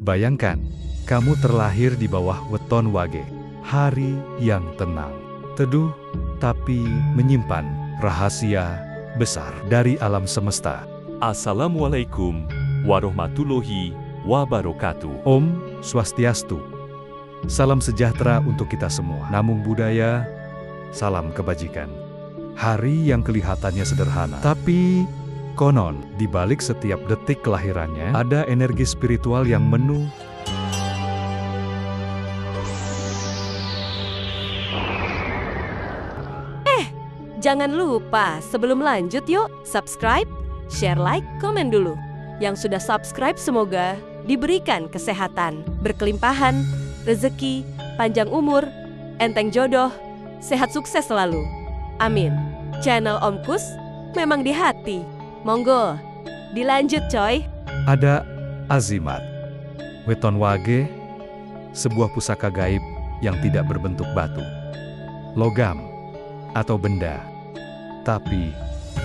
Bayangkan, kamu terlahir di bawah weton Wage, hari yang tenang, teduh, tapi menyimpan rahasia besar dari alam semesta. Assalamualaikum warahmatullahi wabarakatuh. Om Swastiastu. Salam sejahtera untuk kita semua. Namo Buddhaya, salam kebajikan. Hari yang kelihatannya sederhana, tapi konon di balik setiap detik kelahirannya ada energi spiritual yang penuh. Jangan lupa, sebelum lanjut yuk, subscribe, share, like, komen dulu. Yang sudah subscribe semoga diberikan kesehatan, berkelimpahan, rezeki, panjang umur, enteng jodoh, sehat sukses selalu. Amin. Channel Om Kus memang di hati. Monggo, dilanjut coy. Ada azimat. Weton Wage, sebuah pusaka gaib yang tidak berbentuk batu, logam, atau benda, tapi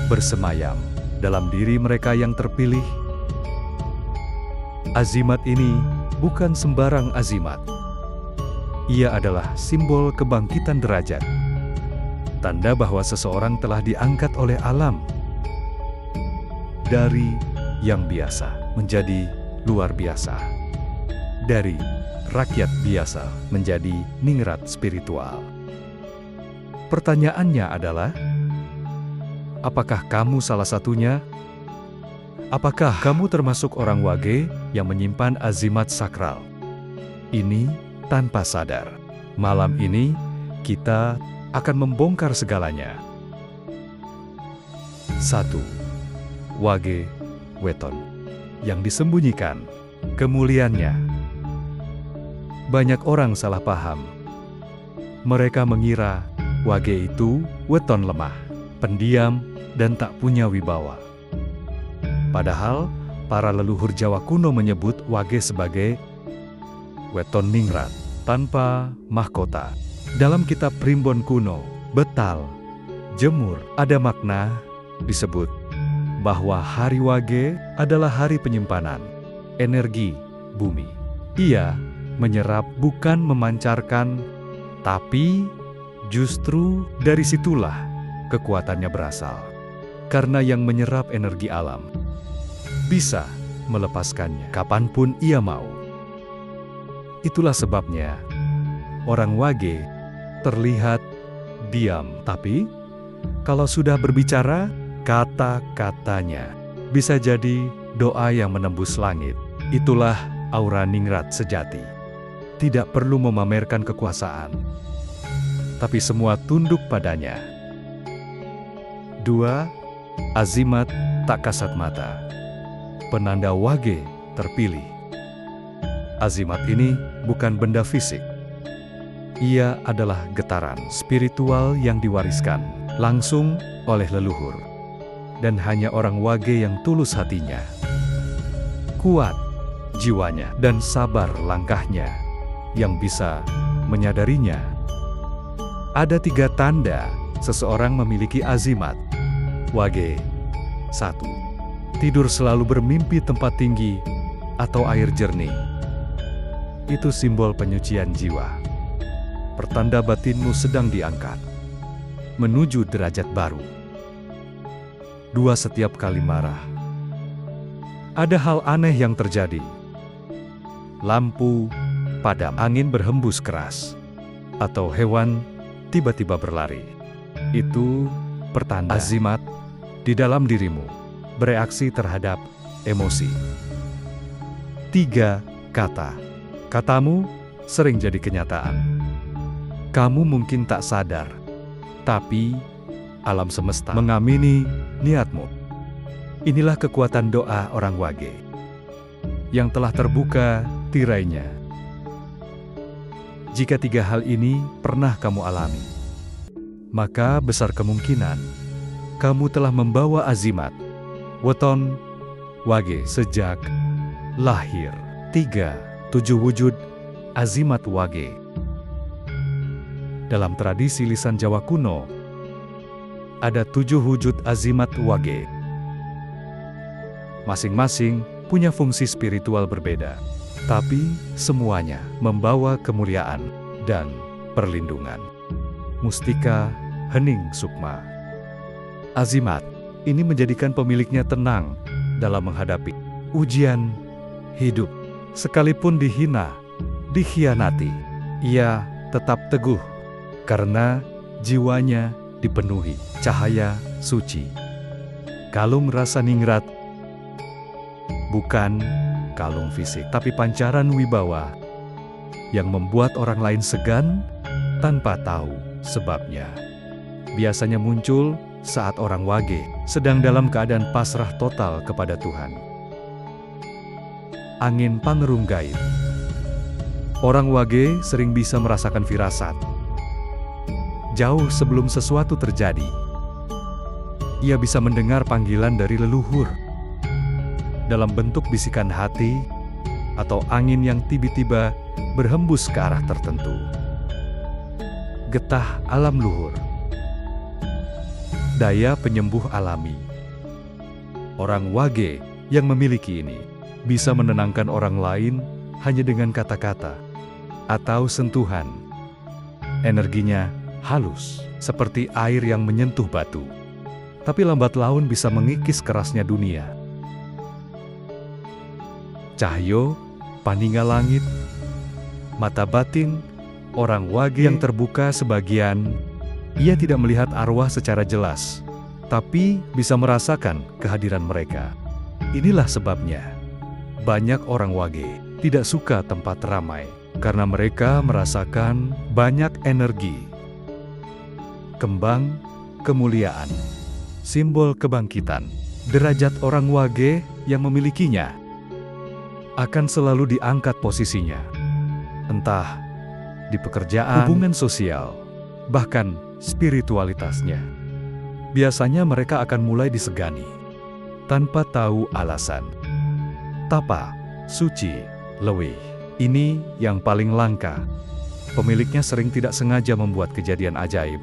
bersemayam dalam diri mereka yang terpilih. Azimat ini bukan sembarang azimat. Ia adalah simbol kebangkitan derajat, tanda bahwa seseorang telah diangkat oleh alam dari yang biasa menjadi luar biasa, dari rakyat biasa menjadi ningrat spiritual. Pertanyaannya adalah, apakah kamu salah satunya? Apakah kamu termasuk orang Wage yang menyimpan azimat sakral ini tanpa sadar? Malam ini kita akan membongkar segalanya. 1. Wage Weton yang disembunyikan kemuliaannya. Banyak orang salah paham. Mereka mengira Wage itu weton lemah, pendiam, dan tak punya wibawa. Padahal, para leluhur Jawa kuno menyebut Wage sebagai weton ningrat, tanpa mahkota. Dalam kitab Primbon kuno, Betal, Jemur, ada makna disebut bahwa hari Wage adalah hari penyimpanan energi bumi. Ia menyerap bukan memancarkan, tapi justru dari situlah kekuatannya berasal. Karena yang menyerap energi alam bisa melepaskannya kapanpun ia mau. Itulah sebabnya orang Wage terlihat diam, tapi kalau sudah berbicara, kata-katanya bisa jadi doa yang menembus langit. Itulah aura ningrat sejati. Tidak perlu memamerkan kekuasaan, tapi semua tunduk padanya. 2. Azimat tak kasat mata. Penanda Wage terpilih. Azimat ini bukan benda fisik. Ia adalah getaran spiritual yang diwariskan langsung oleh leluhur. Dan hanya orang Wage yang tulus hatinya, kuat jiwanya, dan sabar langkahnya yang bisa menyadarinya. Ada 3 tanda seseorang memiliki azimat Wage. 1. Tidur selalu bermimpi tempat tinggi atau air jernih. Itu simbol penyucian jiwa. Pertanda batinmu sedang diangkat menuju derajat baru. 2. Setiap kali marah, ada hal aneh yang terjadi. Lampu padam, angin berhembus keras, atau hewan tiba-tiba berlari. Itu pertanda azimat di dalam dirimu bereaksi terhadap emosi. 3. Katamu sering jadi kenyataan. Kamu mungkin tak sadar, tapi alam semesta mengamini niatmu. Inilah kekuatan doa orang Wage yang telah terbuka tirainya. Jika 3 hal ini pernah kamu alami, maka besar kemungkinan kamu telah membawa azimat weton Wage sejak lahir. 3. 7 wujud azimat Wage. Dalam tradisi lisan Jawa kuno, ada 7 wujud azimat Wage. Masing-masing punya fungsi spiritual berbeda. tapi semuanya membawa kemuliaan dan perlindungan. Mustika Hening Sukma. Azimat ini menjadikan pemiliknya tenang dalam menghadapi ujian hidup. Sekalipun dihina, dikhianati, ia tetap teguh karena jiwanya dipenuhi cahaya suci. Kalung rasa ningrat bukan kalung fisik, tapi pancaran wibawa yang membuat orang lain segan tanpa tahu sebabnya. Biasanya muncul saat orang wage sedang dalam keadaan pasrah total kepada Tuhan. Angin pangerung gaib. Orang wage sering bisa merasakan firasat jauh sebelum sesuatu terjadi. Ia bisa mendengar panggilan dari leluhur dalam bentuk bisikan hati atau angin yang tiba-tiba berhembus ke arah tertentu. Getah alam luhur. Daya penyembuh alami. Orang wage yang memiliki ini bisa menenangkan orang lain hanya dengan kata-kata atau sentuhan. Energinya halus, seperti air yang menyentuh batu. Tapi lambat laun bisa mengikis kerasnya dunia. Cahyo, paninggal langit, mata batin, orang wage yang terbuka sebagian. Ia tidak melihat arwah secara jelas, tapi bisa merasakan kehadiran mereka. Inilah sebabnya banyak orang wage tidak suka tempat ramai, karena mereka merasakan banyak energi. Kembang kemuliaan, simbol kebangkitan. Derajat orang wage yang memilikinya akan selalu diangkat posisinya, entah di pekerjaan, hubungan sosial, bahkan spiritualitasnya. Biasanya mereka akan mulai disegani tanpa tahu alasan. Tapa suci lewih ini yang paling langka. Pemiliknya sering tidak sengaja membuat kejadian ajaib.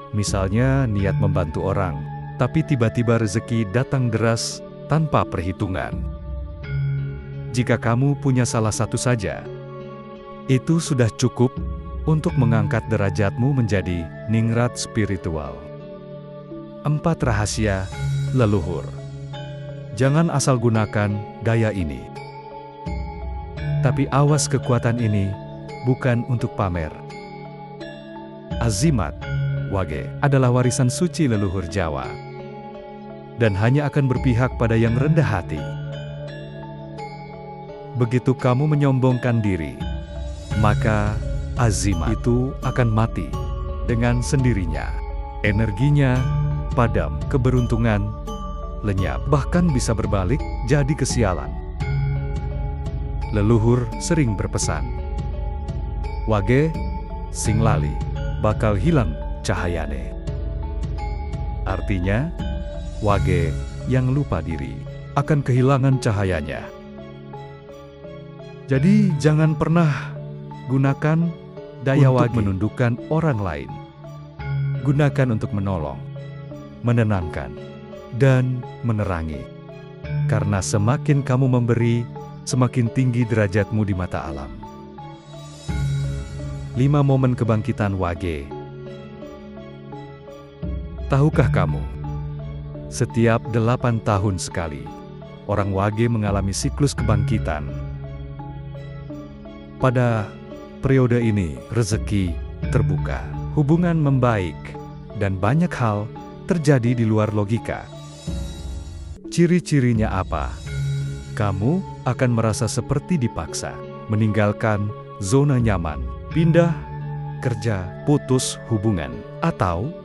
Misalnya niat membantu orang, tapi tiba-tiba rezeki datang deras tanpa perhitungan. Jika kamu punya salah satu saja, itu sudah cukup untuk mengangkat derajatmu menjadi ningrat spiritual. 4 rahasia leluhur. Jangan asal gunakan daya ini. Tapi awas, kekuatan ini bukan untuk pamer. Azimat wage adalah warisan suci leluhur Jawa, dan hanya akan berpihak pada yang rendah hati. Begitu kamu menyombongkan diri, maka azimat itu akan mati dengan sendirinya. Energinya padam, keberuntungan lenyap, bahkan bisa berbalik jadi kesialan. Leluhur sering berpesan, wage sing lali bakal hilang cahayane. Artinya, wage yang lupa diri akan kehilangan cahayanya. Jadi jangan pernah gunakan daya wage menundukkan orang lain. Gunakan untuk menolong, menenangkan, dan menerangi. Karena semakin kamu memberi, semakin tinggi derajatmu di mata alam. 5 momen kebangkitan wage. Tahukah kamu, setiap 8 tahun sekali, orang wage mengalami siklus kebangkitan. Pada periode ini, rezeki terbuka, hubungan membaik, dan banyak hal terjadi di luar logika. Ciri-cirinya apa? Kamu akan merasa seperti dipaksa, meninggalkan zona nyaman, pindah kerja, putus hubungan, atau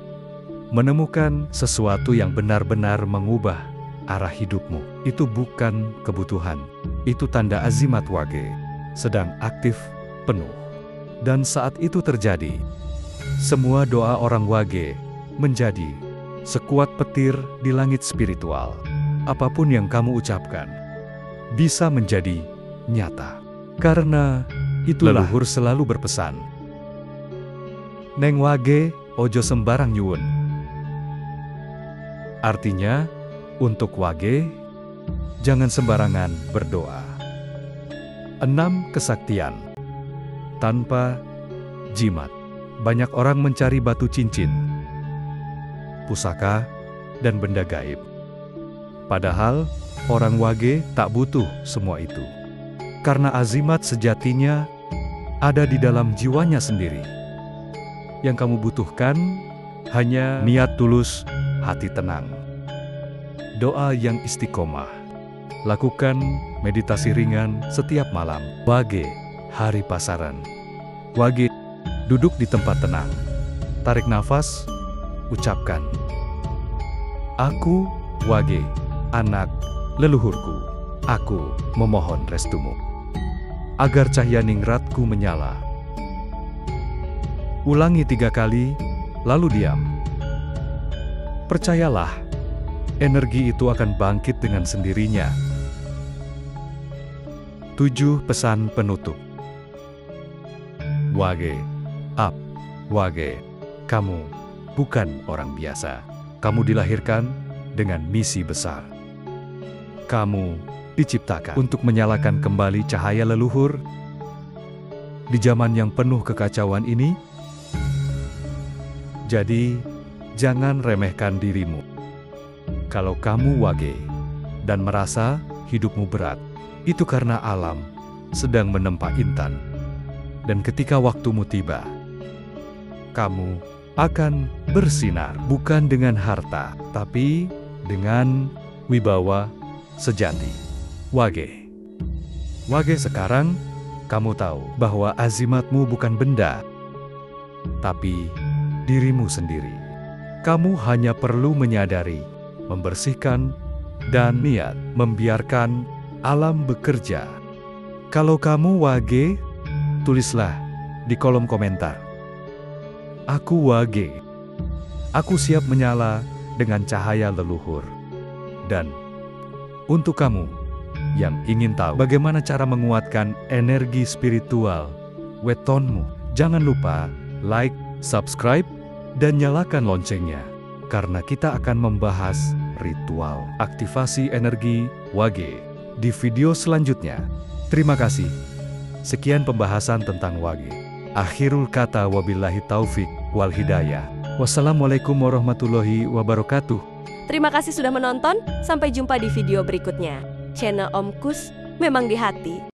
menemukan sesuatu yang benar-benar mengubah arah hidupmu. Itu bukan kebutuhan, itu tanda azimat wage sedang aktif penuh. Dan saat itu terjadi, semua doa orang wage menjadi sekuat petir di langit spiritual. Apapun yang kamu ucapkan bisa menjadi nyata. Karena itulah leluhur selalu berpesan, neng wage ojo sembarang nyuwun. Artinya, untuk wage, jangan sembarangan berdoa. 6. Kesaktian. Tanpa jimat, banyak orang mencari batu cincin, pusaka, dan benda gaib. Padahal, orang Wage tak butuh semua itu. Karena azimat sejatinya ada di dalam jiwanya sendiri. Yang kamu butuhkan hanya niat tulus, hati tenang, doa yang istiqomah. Lakukan meditasi ringan setiap malam. Wage, hari pasaran. Wage, duduk di tempat tenang. Tarik nafas, ucapkan, "Aku, Wage, anak leluhurku. Aku memohon restumu, agar cahaya ningratku menyala." Ulangi 3 kali, lalu diam. Percayalah, energi itu akan bangkit dengan sendirinya. 7. Pesan penutup. Wage, Wage, kamu bukan orang biasa. Kamu dilahirkan dengan misi besar. Kamu diciptakan untuk menyalakan kembali cahaya leluhur. Di zaman yang penuh kekacauan ini, jadi jangan remehkan dirimu. Kalau kamu Wage dan merasa hidupmu berat, itu karena alam sedang menempa intan. Dan ketika waktumu tiba, kamu akan bersinar bukan dengan harta, tapi dengan wibawa sejati. Wage. Wage, sekarang kamu tahu bahwa azimatmu bukan benda, tapi dirimu sendiri. Kamu hanya perlu menyadari, membersihkan, dan niat membiarkan alam bekerja. Kalau kamu Wage, tulislah di kolom komentar, "Aku Wage. Aku siap menyala dengan cahaya leluhur." Dan untuk kamu yang ingin tahu bagaimana cara menguatkan energi spiritual wetonmu, jangan lupa like, subscribe, dan nyalakan loncengnya. Karena kita akan membahas ritual aktivasi energi Wage di video selanjutnya. Terima kasih. Sekian pembahasan tentang Wage. Akhirul kata, wabillahi taufik wal hidayah. Wassalamualaikum warahmatullahi wabarakatuh. Terima kasih sudah menonton, sampai jumpa di video berikutnya. Channel Om Kus memang di hati.